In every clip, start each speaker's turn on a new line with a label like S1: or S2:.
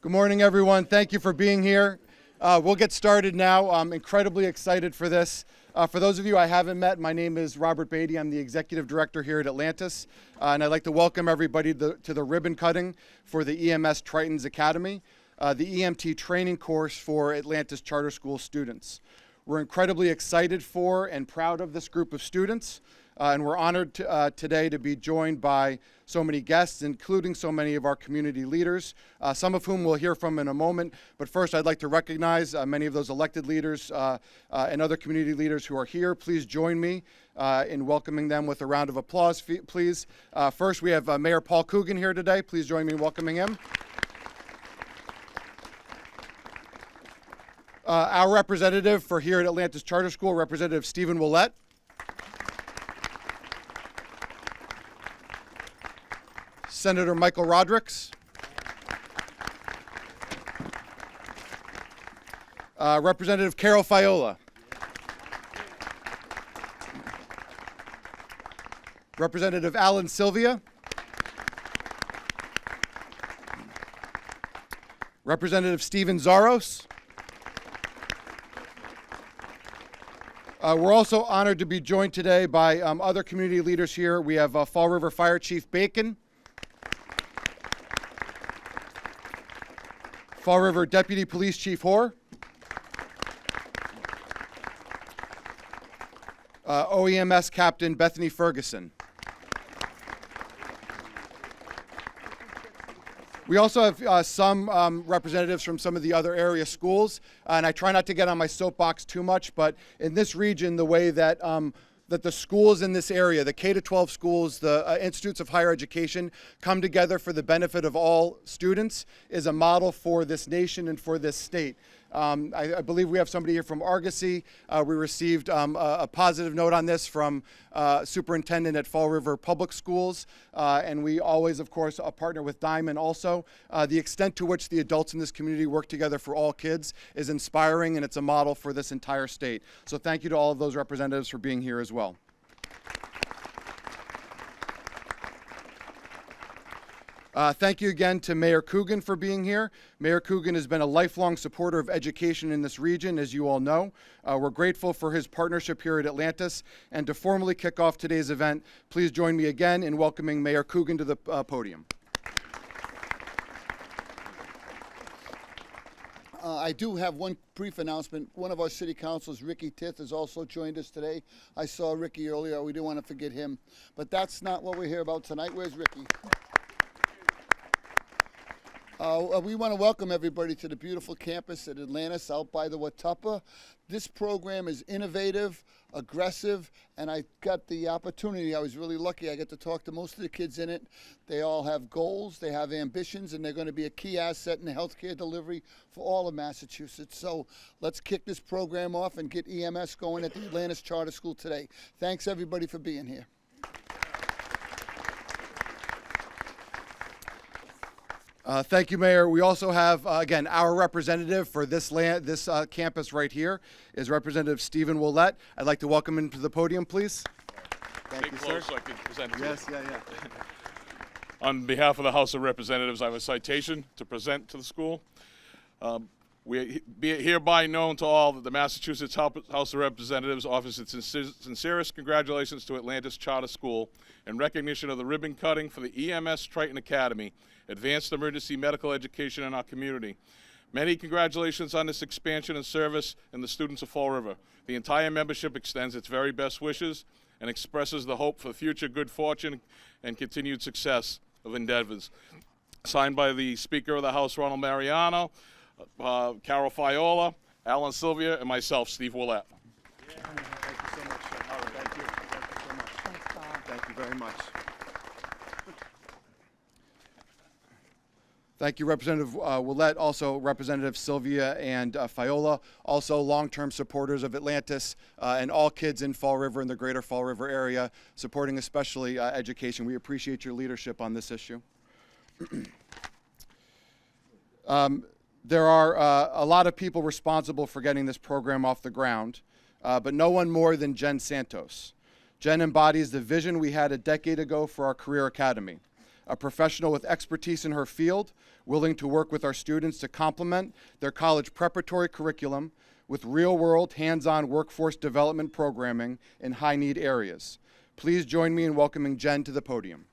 S1: Good morning, everyone. Thank you for being here. We'll get started now. I'm incredibly excited for this. For those of you I haven't met, my name is Robert Beatty. I'm the Executive Director here at Atlantis, and I'd like to welcome everybody to the ribbon cutting for the EMS Tritons Academy, the EMT training course for Atlantis Charter School students. We're incredibly excited for and proud of this group of students, and we're honored today to be joined by so many guests, including so many of our community leaders, some of whom we'll hear from in a moment. But first, I'd like to recognize many of those elected leaders and other community leaders who are here. Please join me in welcoming them with a round of applause, please. First, we have Mayor Paul Coogan here today. Please join me in welcoming him. Our representative for here at Atlantis Charter School, Representative Stephen Willett. Senator Michael Rodrigues. Representative Carol Fiola. Representative Alan Sylvia. Representative Stephen Zaros. We're also honored to be joined today by other community leaders here. We have Fall River Fire Chief Bacon, Fall River Deputy Police Chief Hoare, OEMS Captain Bethany Ferguson. We also have some representatives from some of the other area schools, and I try not to get on my soapbox too much, but in this region, the way that that the schools in this area, the K-12 schools, the institutes of higher education, come together for the benefit of all students is a model for this nation and for this state. I believe we have somebody here from Argosy. We received a positive note on this from superintendent at Fall River Public Schools, and we always, of course, partner with Diamond also. The extent to which the adults in this community work together for all kids is inspiring, and it's a model for this entire state. So thank you to all of those representatives for being here as well. Thank you again to Mayor Coogan for being here. Mayor Coogan has been a lifelong supporter of education in this region, as you all know. We're grateful for his partnership here at Atlantis. And to formally kick off today's event, please join me again in welcoming Mayor Coogan to the podium.
S2: I do have one brief announcement. One of our city councilors, Ricky Tith, has also joined us today. I saw Ricky earlier. We didn't want to forget him. But that's not what we're here about tonight. Where's Ricky? We want to welcome everybody to the beautiful campus at Atlantis out by the Watuppa. This program is innovative, aggressive, and I got the opportunity. I was really lucky. I get to talk to most of the kids in it. They all have goals, they have ambitions, and they're going to be a key asset in the healthcare delivery for all of Massachusetts. So let's kick this program off and get EMS going at the Atlantis Charter School today. Thanks, everybody, for being here.
S1: Thank you, Mayor. We also have, again, our representative for this campus right here is Representative Stephen Willett. I'd like to welcome him to the podium, please.
S3: Thank you, sir. So I can present it to
S1: Yes,
S3: you.
S1: yeah.
S3: On behalf of the House of Representatives, I have a citation to present to the school. We be it hereby known to all that the Massachusetts House of Representatives offers its sincerest congratulations to Atlantis Charter School in recognition of the ribbon cutting for the EMS Triton Academy, advanced emergency medical education in our community. Many congratulations on this expansion and service and the students of Fall River. The entire membership extends its very best wishes and expresses the hope for future good fortune and continued success of endeavors. Signed by the Speaker of the House, Ronald Mariano, Carol Fiola, Alan Sylvia, and myself, Steve Willett.
S1: Thank you so much, sir. All right, thank you. Thank you so much.
S4: Thanks, Bob.
S1: Thank you very much. Thank you, Representative Willett, also Representative Sylvia and Fiola, also long-term supporters of Atlantis and all kids in Fall River and the greater Fall River area, supporting especially education. We appreciate your leadership on this issue. There are a lot of people responsible for getting this program off the ground, but no one more than Jen Santos. Jen embodies the vision we had a decade ago for our career academy. a professional with expertise in her field, willing to work with our students to complement their college preparatory curriculum with real-world, hands-on workforce development programming in high-need areas. Please join me in welcoming Jen to the podium.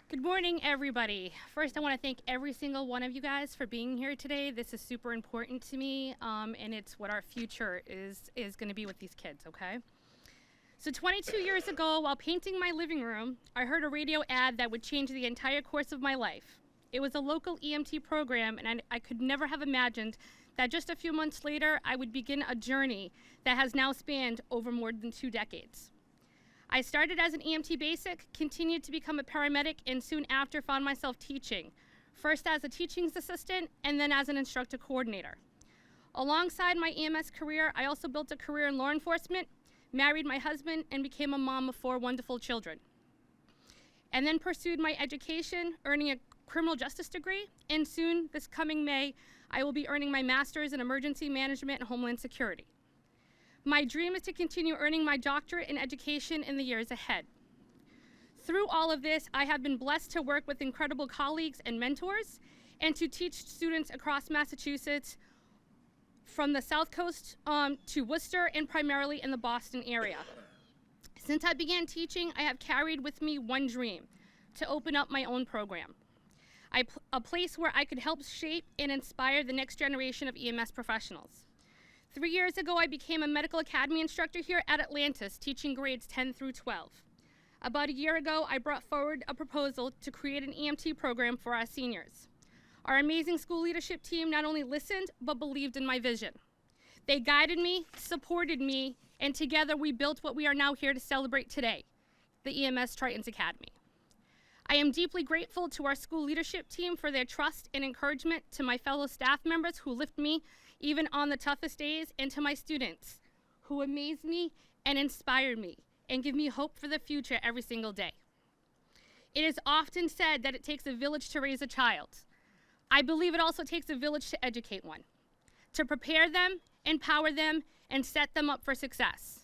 S4: Good morning, everybody. First, I want to thank every single one of you guys for being here today. This is super important to me, and it's what our future is going to be with these kids, okay? So 22 years ago, while painting my living room, I heard a radio ad that would change the entire course of my life. It was a local EMT program, and I could never have imagined that just a few months later, I would begin a journey that has now spanned over more than 2 decades. I started as an EMT basic, continued to become a paramedic, and soon after found myself teaching, first as a teaching assistant and then as an instructor coordinator. Alongside my EMS career, I also built a career in law enforcement, married my husband, and became a mom of 4 wonderful children. And then pursued my education, earning a criminal justice degree, and soon, this coming May, I will be earning my master's in emergency management and homeland security. My dream is to continue earning my doctorate in education in the years ahead. Through all of this, I have been blessed to work with incredible colleagues and mentors and to teach students across Massachusetts from the South Coast to Worcester and primarily in the Boston area. Since I began teaching, I have carried with me one dream, to open up my own program. A place where I could help shape and inspire the next generation of EMS professionals. 3 years ago, I became a medical academy instructor here at Atlantis, teaching grades 10 through 12. About a year ago, I brought forward a proposal to create an EMT program for our seniors. Our amazing school leadership team not only listened, but believed in my vision. They guided me, supported me, and together we built what we are now here to celebrate today, the EMS Tritons Academy. I am deeply grateful to our school leadership team for their trust and encouragement, to my fellow staff members who lift me even on the toughest days, and to my students who amaze me and inspire me and give me hope for the future every single day. It is often said that it takes a village to raise a child. I believe it also takes a village to educate one, to prepare them, empower them, and set them up for success.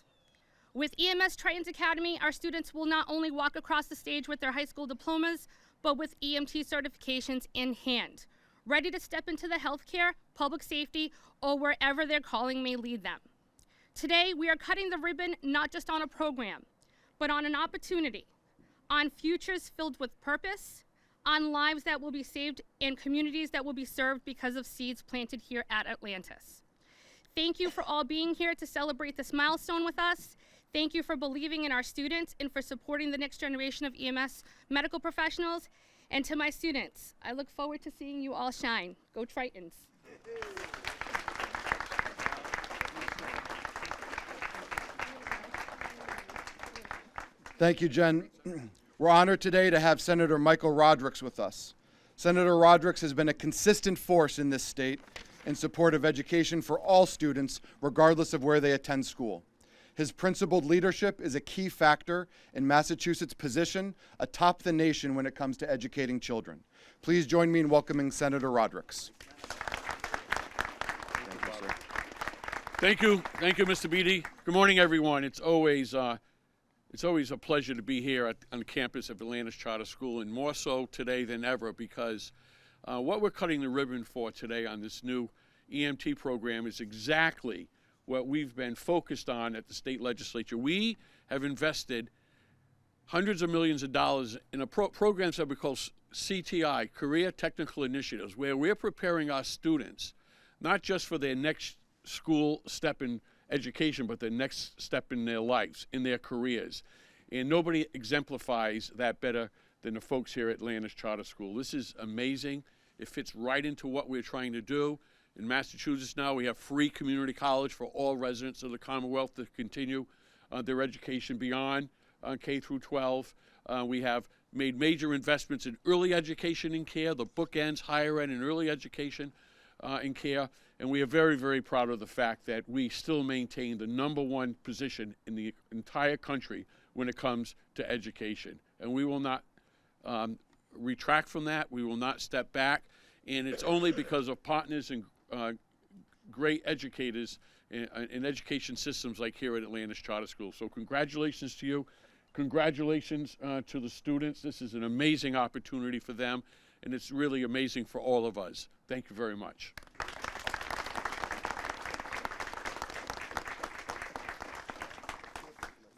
S4: With EMS Tritons Academy, our students will not only walk across the stage with their high school diplomas, but with EMT certifications in hand, ready to step into the healthcare, public safety, or wherever their calling may lead them. Today, we are cutting the ribbon not just on a program, but on an opportunity, on futures filled with purpose, on lives that will be saved and communities that will be served because of seeds planted here at Atlantis. Thank you for all being here to celebrate this milestone with us. Thank you for believing in our students and for supporting the next generation of EMS medical professionals. And to my students, I look forward to seeing you all shine. Go Tritons.
S1: Thank you, Jen. We're honored today to have Senator Michael Rodrigues with us. Senator Rodrigues has been a consistent force in this state in support of education for all students, regardless of where they attend school. His principled leadership is a key factor in Massachusetts' position atop the nation when it comes to educating children. Please join me in welcoming Senator Rodrigues. Thank you, sir.
S5: Thank you, Mr. Beatty. Good morning, everyone. It's always a pleasure to be here on the campus of Atlantis Charter School, and more so today than ever, because what we're cutting the ribbon for today on this new EMT program is exactly what we've been focused on at the state legislature. We have invested hundreds of millions of dollars in programs that we call CTI, Career Technical Initiatives, where we're preparing our students not just for their next school step in education, but the next step in their lives, in their careers. And nobody exemplifies that better than the folks here at Atlantis Charter School. This is amazing. It fits right into what we're trying to do. In Massachusetts now, we have free community college for all residents of the Commonwealth to continue their education beyond K through 12. We have made major investments in early education and care, the bookends, higher ed and early education and care. And we are very, very proud of the fact that we still maintain the #1 position in the entire country when it comes to education. And we will not retract from that. We will not step back. And it's only because of partners and great educators in education systems like here at Atlantis Charter School. So congratulations to you. Congratulations to the students. This is an amazing opportunity for them, and it's really amazing for all of us. Thank you very much.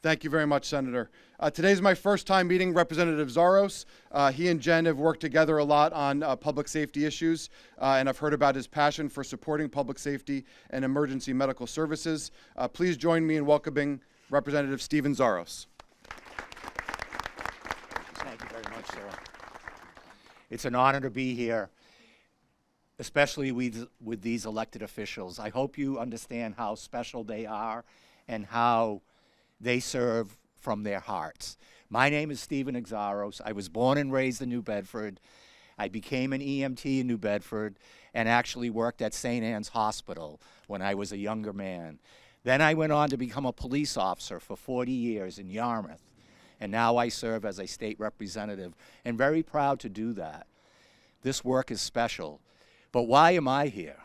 S1: Thank you very much, Senator. Today's my first time meeting Representative Zaros. He and Jen have worked together a lot on public safety issues, and I've heard about his passion for supporting public safety and emergency medical services. Please join me in welcoming Representative Stephen Zaros.
S6: Thank you very much, sir. It's an honor to be here, especially with these elected officials. I hope you understand how special they are and how they serve from their hearts. My name is Stephen Exaros. I was born and raised in New Bedford. I became an EMT in New Bedford and actually worked at St. Anne's Hospital when I was a younger man. Then I went on to become a police officer for 40 years in Yarmouth, and now I serve as a state representative, and very proud to do that. This work is special. But why am I here?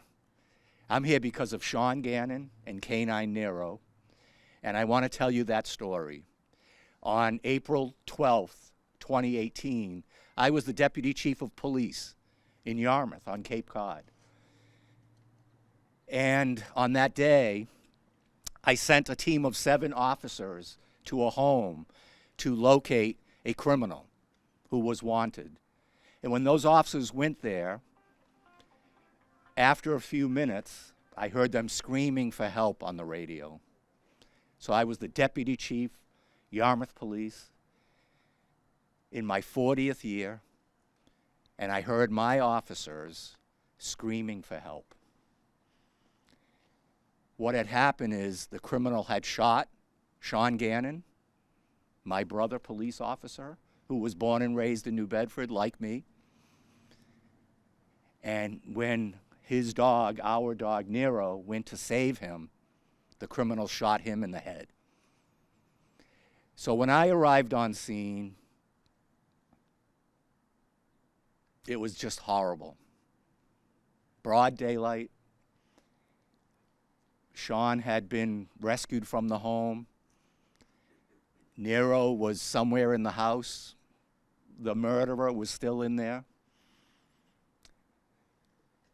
S6: I'm here because of Sean Gannon and K-9 Nero, and I want to tell you that story. On April 12th, 2018, I was the Deputy Chief of Police in Yarmouth on Cape Cod. And on that day, I sent a team of 7 officers to a home to locate a criminal who was wanted. And when those officers went there, after a few minutes, I heard them screaming for help on the radio. So I was the Deputy Chief, Yarmouth Police, in my 40th year, and I heard my officers screaming for help. What had happened is the criminal had shot Sean Gannon, my brother police officer, who was born and raised in New Bedford like me. And when his dog, our dog Nero, went to save him, the criminal shot him in the head. So when I arrived on scene, it was just horrible. Broad daylight. Sean had been rescued from the home. Nero was somewhere in the house. The murderer was still in there.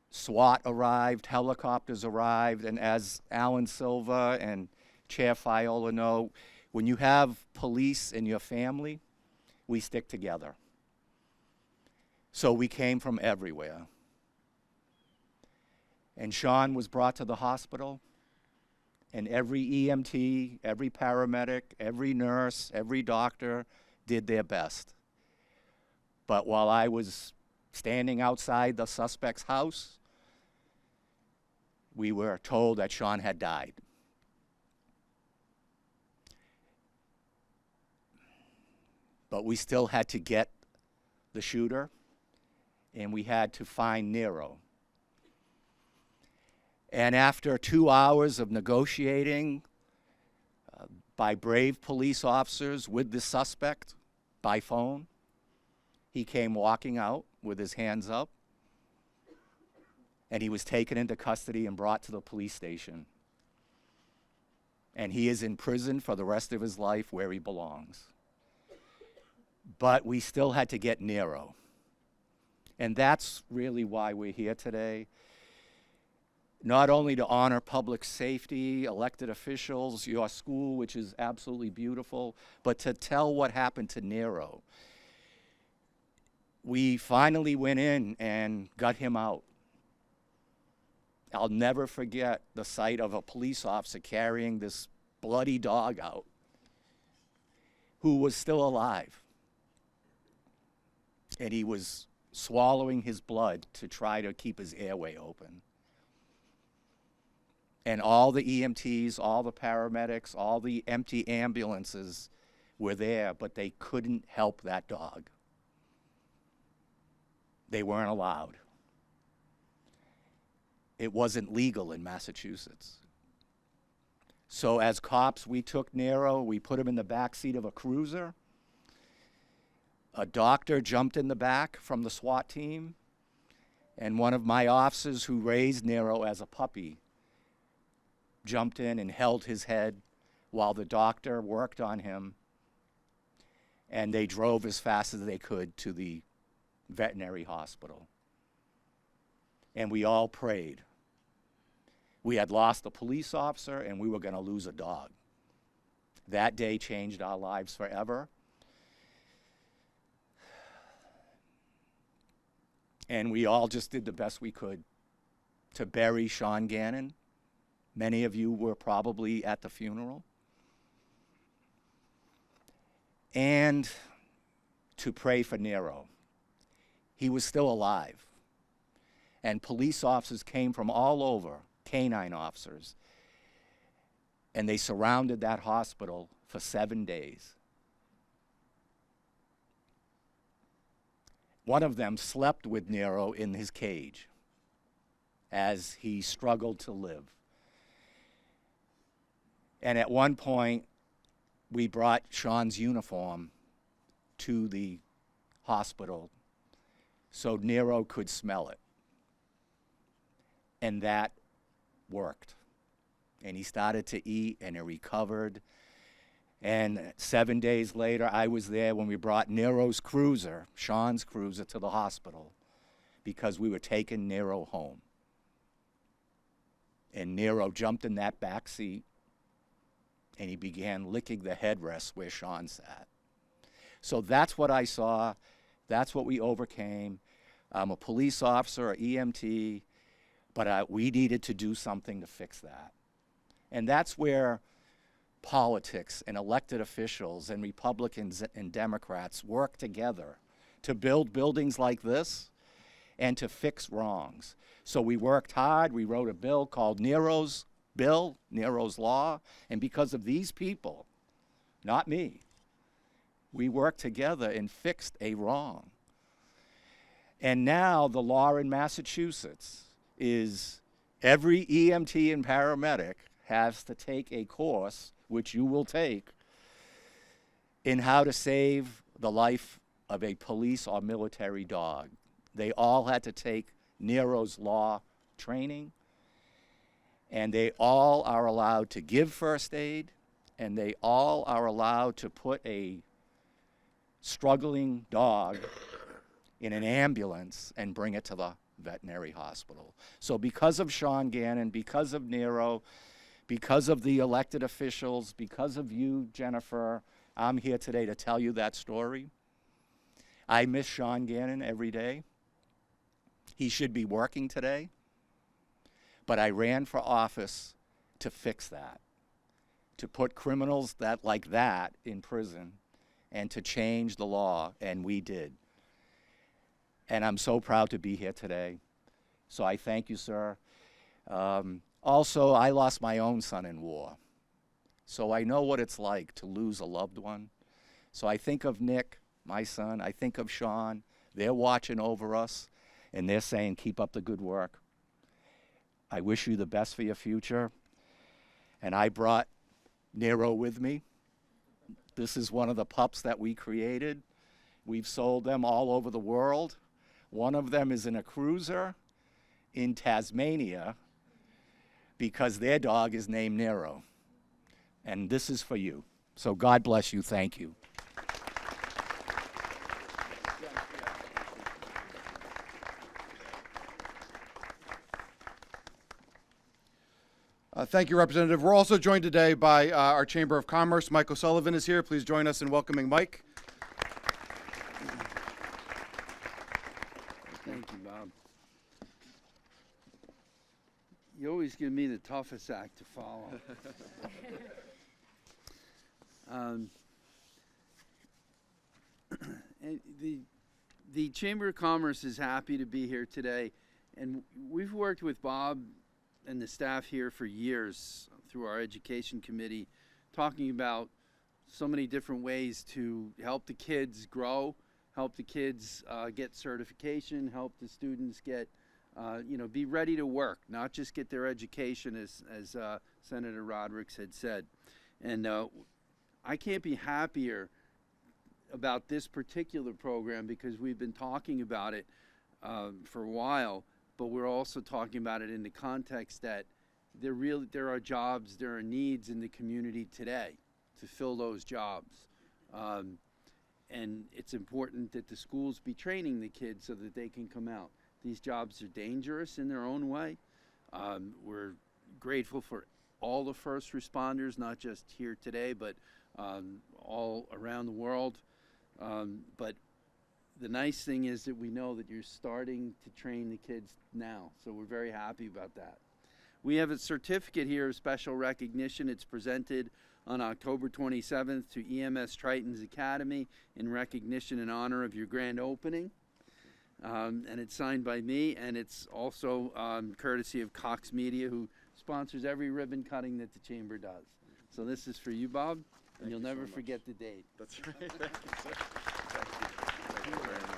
S6: SWAT arrived, helicopters arrived, and as Alan Silva and Chair Fiola know, when you have police in your family, we stick together. So we came from everywhere. And Sean was brought to the hospital, and every EMT, every paramedic, every nurse, every doctor did their best. But while I was standing outside the suspect's house, we were told that Sean had died. But we still had to get the shooter, and we had to find Nero. And after 2 hours of negotiating by brave police officers with the suspect by phone, he came walking out with his hands up, and he was taken into custody and brought to the police station. And he is in prison for the rest of his life where he belongs. But we still had to get Nero. And that's really why we're here today. Not only to honor public safety, elected officials, your school, which is absolutely beautiful, but to tell what happened to Nero. We finally went in and got him out. I'll never forget the sight of a police officer carrying this bloody dog out who was still alive. And he was swallowing his blood to try to keep his airway open. And all the EMTs, all the paramedics, all the empty ambulances were there, but they couldn't help that dog. They weren't allowed. It wasn't legal in Massachusetts. So as cops, we took Nero, we put him in the back seat of a cruiser. A doctor jumped in the back from the SWAT team, and one of my officers who raised Nero as a puppy jumped in and held his head while the doctor worked on him, and they drove as fast as they could to the veterinary hospital. And we all prayed. We had lost a police officer, and we were going to lose a dog. That day changed our lives forever. And we all just did the best we could to bury Sean Gannon. Many of you were probably at the funeral. And to pray for Nero. He was still alive. And police officers came from all over, canine officers, and they surrounded that hospital for 7 days. One of them slept with Nero in his cage as he struggled to live. And at one point, we brought Sean's uniform to the hospital so Nero could smell it. And that worked. And he started to eat, and he recovered. And 7 days later, I was there when we brought Nero's cruiser, Sean's cruiser, to the hospital because we were taking Nero home. And Nero jumped in that back seat, and he began licking the headrest where Sean sat. So that's what I saw. That's what we overcame. I'm a police officer, an EMT, but we needed to do something to fix that. And that's where politics and elected officials and Republicans and Democrats work together to build buildings like this and to fix wrongs. So we worked hard. We wrote a bill called Nero's Bill, Nero's Law, and because of these people, not me, we worked together and fixed a wrong. And now the law in Massachusetts is every EMT and paramedic has to take a course, which you will take, in how to save the life of a police or military dog. They all had to take Nero's Law training, and they all are allowed to give first aid, and they all are allowed to put a struggling dog in an ambulance and bring it to the veterinary hospital. So because of Sean Gannon, because of Nero, because of the elected officials, because of you, Jennifer, I'm here today to tell you that story. I miss Sean Gannon every day. He should be working today. But I ran for office to fix that, to put criminals like that in prison, and to change the law, and we did. And I'm so proud to be here today. So I thank you, sir. Also, I lost my own son in war. So I know what it's like to lose a loved one. So I think of Nick, my son. I think of Sean. They're watching over us, and they're saying, keep up the good work. I wish you the best for your future. And I brought Nero with me. This is one of the pups that we created. We've sold them all over the world. One of them is in a cruiser in Tasmania because their dog is named Nero. And this is for you. So God bless you. Thank you.
S1: Thank you, Representative. We're also joined today by our Chamber of Commerce. Mike O'Sullivan is here. Please join us in welcoming Mike.
S7: Thank you, Bob. You always give me the toughest act to follow. And the Chamber of Commerce is happy to be here today, and we've worked with Bob and the staff here for years through our education committee, talking about so many different ways to help the kids grow, help the kids get certification, help the students get, be ready to work, not just get their education, as Senator Rodericks had said. And I can't be happier about this particular program because we've been talking about it for a while, but we're also talking about it in the context that there are jobs, there are needs in the community today to fill those jobs. And it's important that the schools be training the kids so that they can come out. These jobs are dangerous in their own way. We're grateful for all the first responders, not just here today, but all around the world. But the nice thing is that we know that you're starting to train the kids now, so we're very happy about that. We have a certificate here of special recognition. It's presented on October 27th to EMS Triton's Academy in recognition and honor of your grand opening. And it's signed by me, and it's also courtesy of Cox Media, who sponsors every ribbon cutting that the Chamber does. So this is for you, Bob, and you'll never forget the date.
S1: That's right. Thank you, sir. Thank you very much.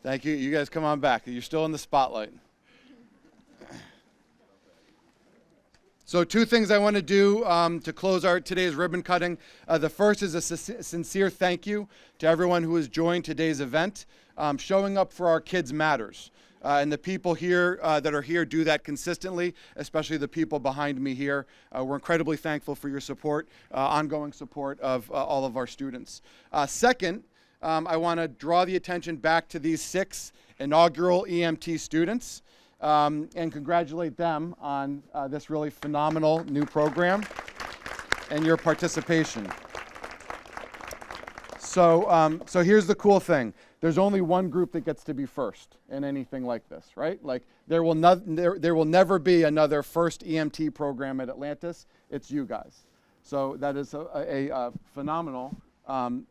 S1: Thank you. You guys come on back. You're still in the spotlight. So 2 things I want to do to close today's ribbon cutting. The first is a sincere thank you to everyone who has joined today's event. Showing up for our kids matters. And the people here that are here do that consistently, especially the people behind me here. We're incredibly thankful for your support, ongoing support of all of our students. Second, I want to draw the attention back to these 6 inaugural EMT students and congratulate them on this really phenomenal new program and your participation. So here's the cool thing. There's only one group that gets to be first in anything like this, right? Like there will never be another first EMT program at Atlantis. It's you guys. So that is a phenomenal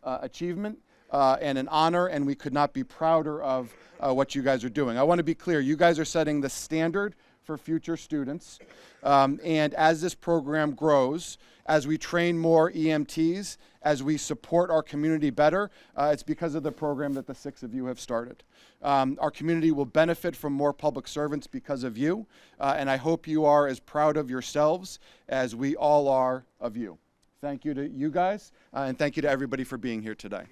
S1: achievement. And an honor, and we could not be prouder of what you guys are doing. I want to be clear, you guys are setting the standard for future students, and as this program grows, as we train more EMTs, as we support our community better, it's because of the program that the 6 of you have started. Our community will benefit from more public servants because of you, and I hope you are as proud of yourselves as we all are of you. Thank you to you guys, and thank you to everybody for being here today.